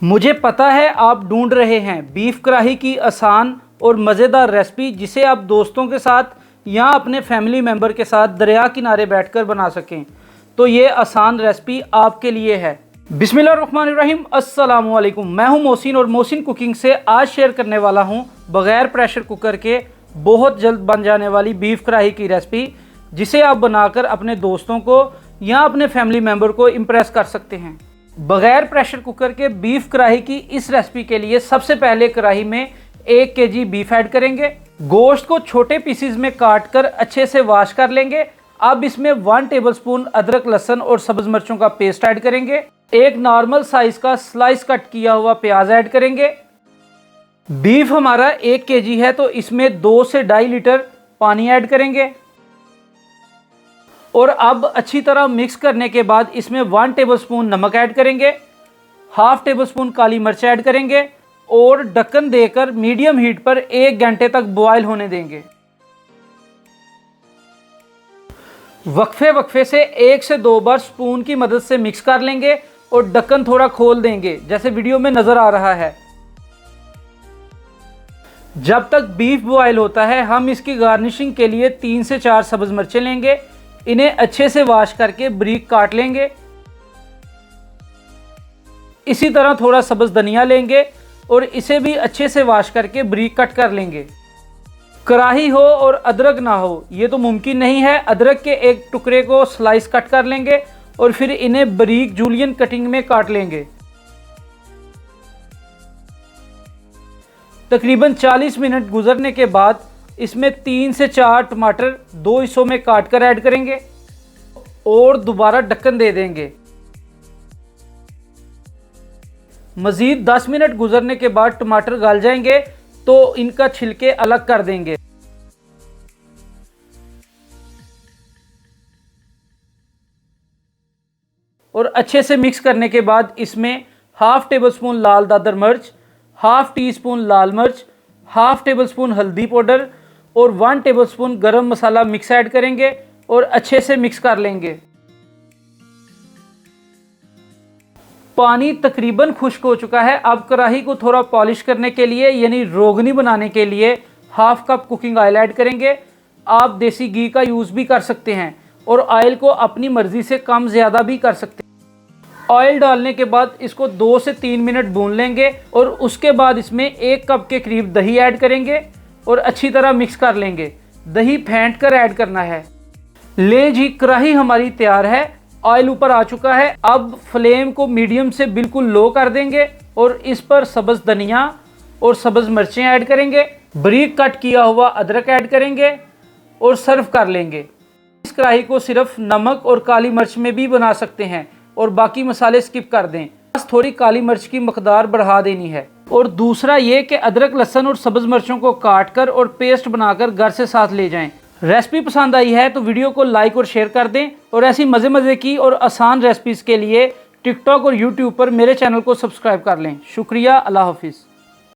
मुझे पता है आप ढूंढ रहे हैं बीफ कढ़ाई की आसान और मज़ेदार रेसिपी जिसे आप दोस्तों के साथ या अपने फैमिली मेम्बर के साथ दरिया किनारे बैठकर बना सकें। तो ये आसान रेसिपी आपके लिए है। बिस्मिल्लाहिर्रहमानिर्रहीम, अस्सलामु अलैकुम। मैं हूं मोहसिन और मोहसिन कुकिंग से आज शेयर करने वाला हूं बग़ैर प्रेशर कुकर के बहुत जल्द बन जाने वाली बीफ कढ़ाई की रेसिपी, जिसे आप बनाकर अपने दोस्तों को या अपने फैमिली मेम्बर को इम्प्रेस कर सकते हैं। बग़ैर प्रेशर कुकर के बीफ कढ़ाई की इस रेसिपी के लिए सबसे पहले कढ़ाई में 1 केजी बीफ ऐड करेंगे। गोश्त को छोटे पीसेस में काट कर अच्छे से वॉश कर लेंगे। अब इसमें 1 टेबलस्पून अदरक, लहसुन और सब्ज मिर्चों का पेस्ट ऐड करेंगे। एक नॉर्मल साइज का स्लाइस कट किया हुआ प्याज ऐड करेंगे। बीफ हमारा 1 केजी है तो इसमें 2 से 2.5 लीटर पानी ऐड करेंगे। और अब अच्छी तरह मिक्स करने के बाद इसमें 1 टेबलस्पून नमक ऐड करेंगे, 1/2 टेबलस्पून काली मिर्च ऐड करेंगे और ढक्कन देकर मीडियम हीट पर 1 घंटे तक बॉयल होने देंगे। वक्फे से 1 से 2 बार स्पून की मदद से मिक्स कर लेंगे और ढक्कन थोड़ा खोल देंगे, जैसे वीडियो में नजर आ रहा है। जब तक बीफ बॉयल होता है हम इसकी गार्निशिंग के लिए 3 से 4 सब्ज मिर्चें लेंगे। इन्हें अच्छे से वॉश करके बारीक काट लेंगे। इसी तरह थोड़ा सब्ज धनिया लेंगे और इसे भी अच्छे से वॉश करके बारीक कट कर लेंगे। कढ़ाई हो और अदरक ना हो ये तो मुमकिन नहीं है। अदरक के एक टुकड़े को स्लाइस कट कर लेंगे और फिर इन्हें बारीक जूलियन कटिंग में काट लेंगे। तकरीबन 40 मिनट गुजरने के बाद इसमें 3 से 4 टमाटर 2 हिस्सों में काट कर ऐड करेंगे और दोबारा ढक्कन दे देंगे। मज़ीद 10 मिनट गुजरने के बाद टमाटर गल जाएंगे तो इनका छिलके अलग कर देंगे। और अच्छे से मिक्स करने के बाद इसमें 1/2 टेबलस्पून लाल दादर मिर्च, 1/2 टीस्पून लाल मिर्च, 1/2 टेबलस्पून हल्दी पाउडर और 1 टेबलस्पून गरम मसाला मिक्स ऐड करेंगे और अच्छे से मिक्स कर लेंगे। पानी तकरीबन खुश्क हो चुका है। अब कढ़ाई को थोड़ा पॉलिश करने के लिए यानी रोगनी बनाने के लिए 1/2 कप कुकिंग ऑयल ऐड करेंगे। आप देसी घी का यूज़ भी कर सकते हैं और ऑयल को अपनी मर्ज़ी से कम ज़्यादा भी कर सकते हैं। ऑयल डालने के बाद इसको 2 से 3 मिनट भून लेंगे और उसके बाद इसमें 1 कप के करीब दही ऐड करेंगे और अच्छी तरह मिक्स कर लेंगे। दही फेंट कर ऐड करना है। ले जी, कढ़ाई हमारी तैयार है। ऑयल ऊपर आ चुका है। अब फ्लेम को मीडियम से बिल्कुल लो कर देंगे और इस पर सब्ज धनिया और सब्ज मिर्चें ऐड करेंगे। बारीक कट किया हुआ अदरक ऐड करेंगे और सर्व कर लेंगे। इस कढ़ाई को सिर्फ नमक और काली मिर्च में भी बना सकते हैं और बाकी मसाले स्किप कर दें। बस थोड़ी काली मिर्च की मकदार बढ़ा देनी है। और दूसरा ये कि अदरक, लहसुन और सब्ज मिर्चों को काट कर और पेस्ट बनाकर घर से साथ ले जाएं। रेसिपी पसंद आई है तो वीडियो को लाइक और शेयर कर दें और ऐसी मज़े की और आसान रेसिपीज़ के लिए टिकटॉक और यूट्यूब पर मेरे चैनल को सब्सक्राइब कर लें। शुक्रिया। अल्लाह हाफिज़।